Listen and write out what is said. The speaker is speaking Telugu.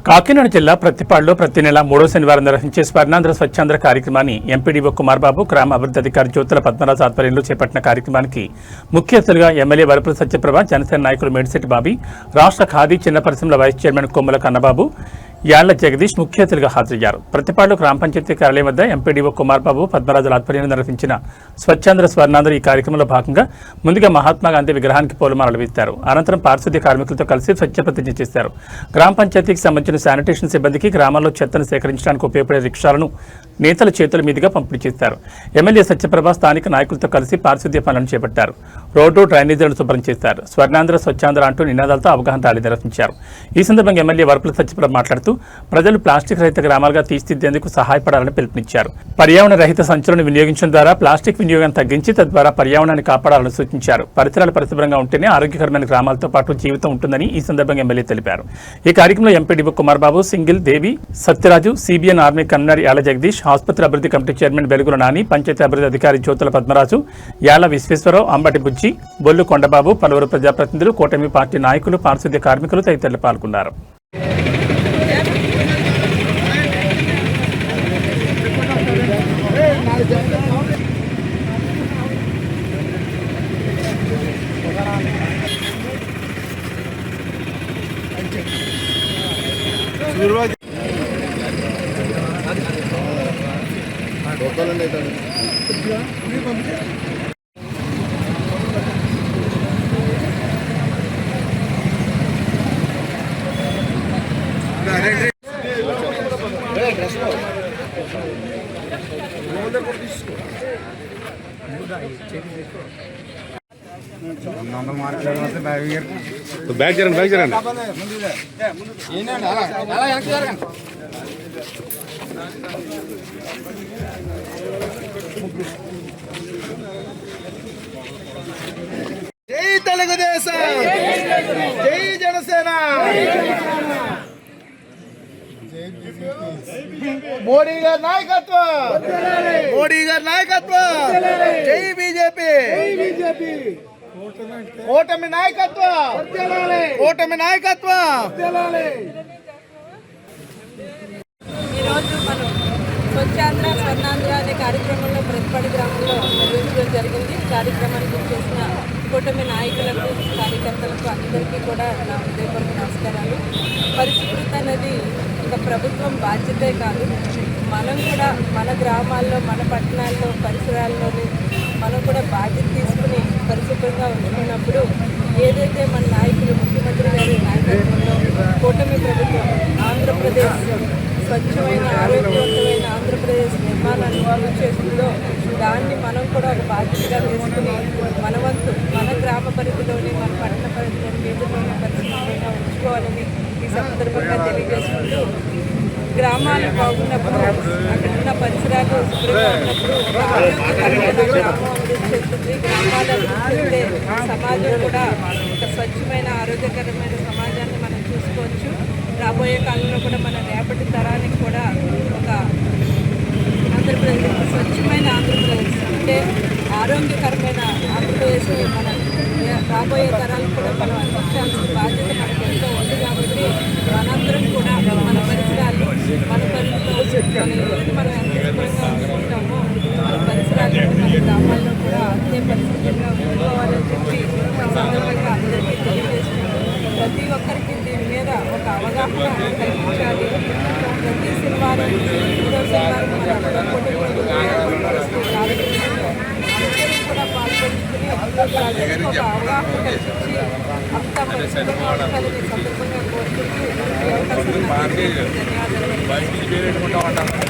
కాకినాడ జిల్లా ప్రతిపాడులో ప్రతి నెల 3వ శనివారం నిర్వహించే స్వర్ణాంధ్ర స్వచ్ఛాంధ్ర కార్యక్రమాన్ని ఎంపీడీఓ కుమార్ బాబు, గ్రామ అభివృద్ధి అధికారి జ్యోతుల పద్మరాజు ఆధ్వర్యంలో చేపట్టిన కార్యక్రమానికి ముఖ్య అతిథులుగా ఎమ్మెల్యే వరపుల సత్యప్రభ, జనసేన నాయకులు మేడిశెట్టి బాబీ, రాష్ట్ర ఖాదీ చిన్న పరిశ్రమల వైస్ చైర్మన్ కొమ్మల కన్నబాబు, యాళ్ల జగదీష్ ముఖ్య అతిథులుగా హాజరయ్యారు. ప్రతిపాడులో గ్రామ పంచాయతీ కార్యాలయం వద్ద ఎంపీడీఓ కుమార్ బాబు, పద్మరాజుల ఆధ్వర్యంలో నిర్వహించిన స్వచ్ఛాంధ్ర స్వర్ణాంధ్ర ఈ కార్యక్రమంలో భాగంగా ముందుగా మహాత్మాగాంధీ విగ్రహానికి పూలమాలలు వేశారు. అనంతరం పారిశుద్ధ్య కార్మికులతో కలిసి స్వచ్ఛ ప్రతిజ్ఞ చేశారు. గ్రామ పంచాయతీకి సంబంధించిన శానిటేషన్ సిబ్బందికి గ్రామాల్లో చెత్తను సేకరించడానికి ఉపయోగపడే రిక్షాలను నేతల చేతుల మీదుగా పంపిణీ చేశారు. ఎమ్మెల్యే సత్యప్రభ స్థానిక నాయకులతో కలిసి పారిశుద్ధ్య పనులను చేపట్టారు. రోడ్డు, డ్రైనేజీలను శుభ్రం చేశారు. స్వర్ణాంధ్ర స్వచ్ఛాంధ్ర అంటూ నినాదాలతో అవగాహన ర్యాలీ నిర్వహించారు. ఈ సందర్భంగా ఎమ్మెల్యే వరపుల సత్యప్రభ మాట్లాడుతూ ప్రజలు ప్లాస్టిక్ రహిత గ్రామాలుగా తీర్చిదిద్దేందుకు సహాయపడాలని పిలుపునిచ్చారు. పర్యావరణ రహిత సంచులను వినియోగించడం ద్వారా ప్లాస్టిక్ వినియోగాన్ని తగ్గించి తద్వారా పర్యావరణాన్ని కాపాడాలని సూచించారు. పరిసరాలు పరిశుభ్రంగా ఉంటేనే ఆరోగ్యకరమైన గ్రామాలతో పాటు జీవితం ఉంటుందని ఈ సందర్భంగా ఎమ్మెల్యే తెలిపారు. ఈ కార్యక్రమంలో ఎంపీడీఓ కుమార్ బాబు, సింగిల్ Devi, Satyaraju, CBN army convener Yalla Jagadish, ఆసుపత్రి అభివృద్ధి కమిటీ చైర్మన్ వెలుగుల నాని, పంచాయతీ అభివృద్ధి అధికారి జ్యోతుల పద్మరాజు, యాళ్ల విశ్వేశ్వరరావు, అంబటి బుజ్జి, బొల్లు కొండబాబు, పలువురు ప్రజాప్రతినిధులు, కూటమి పార్టీ నాయకులు, పారిశుద్ధ్య కార్మికులు తదితరులు పాల్గొన్నారు. बैग जरन జై తెలుగుదేశం, జై జనసేన, మోడీ గారి నాయకత్వం, మోడీ గారి నాయకత్వం, జై బీజేపీ, కూటమి నాయకత్వం, కూటమి నాయకత్వం. ఈరోజు మనం స్వచ్ఛాంధ్ర స్వర్ణాంధ్ర అనే కార్యక్రమంలో ప్రతిపాడు గ్రామంలో నిర్వహించడం జరిగింది. కార్యక్రమానికి చేసిన కూటమి నాయకులకు, కార్యకర్తలకు అందరికీ కూడా నా హృదయపూర్వక నమస్కారాలు. పరిశుభ్రత అనేది ఒక ప్రభుత్వం బాధ్యతే కాదు, మనం కూడా మన గ్రామాల్లో, మన పట్టణాల్లో, పరిసరాల్లోని మనం కూడా బాధ్యత తీసుకుని పరిశుభ్రంగా ఉంచుకున్నప్పుడు ఏదైతే మన నాయకులు, ముఖ్యమంత్రి గారి నాయకత్వంలో కూటమి ప్రభుత్వం ఆంధ్రప్రదేశ్ స్వచ్ఛమైన, ఆరోగ్యవంతమైన ఆంధ్రప్రదేశ్ నిర్మాణాన్ని చేస్తుందో దాన్ని మనం కూడా ఒక బాధ్యతగా తీసుకుని మన వంతు మన గ్రామ పరిధిలోని, మన పట్టణ పరిధిలోని కేంద్రంలోని పరిశుభ్రంగా ఉంచుకోవాలని ఈ సందర్భంగా తెలియజేసుకుంటూ, గ్రామాలు బాగున్నప్పుడు, అక్కడ ఉన్న పరిసరాలు శుభ్రంగా ఉన్నప్పుడు ఆరోగ్యకరమైన గ్రామం అభివృద్ధి చెందుతుంది. గ్రామాల అభివృద్ధి సమాజం కూడా ఒక స్వచ్ఛమైన, ఆరోగ్యకరమైన సమాజాన్ని మనం చూసుకోవచ్చు. రాబోయే కాలంలో కూడా మన రేపటి తరానికి కూడా ఒక ఆంధ్రప్రదేశ్, స్వచ్ఛమైన ఆంధ్రప్రదేశ్ అంటే ఆరోగ్యకరమైన ఆంధ్రప్రదేశ్ మన రాబోయే తరాలకు కూడా మనం అందించాల్సిన బాధ్యత మనకు ఎంతో ఉంది. కాబట్టి మనందరం కూడా మన పరిసరాలు, మన పరిధిలో మనం ఎంత శుభ్రంగా ఉంచుకుంటామో మన పరిసరాలు, మన గ్రామాల్లో కూడా అంతే పరిశుభ్రంగా ఉంచుకోవాలని చెప్పి సందర్భంగా అందరికీ తెలియజేసుకుంటూ, ప్రతి ఒక్కరికి దీని మీద ఒక అవగాహన కల్పించాలి. ప్రతి శనివారం, 3వ శనివారం మన కుటుంబంలో కార్యక్రమంలో అందరూ కూడా పాల్గొంచుకుని ప్రజలకు ఒక అవగాహన కల్పించి అంతా పరిశుభ్రంగా ఉండాలని సందర్భంగా కోరుకుంటూ ధన్యవాదాలు.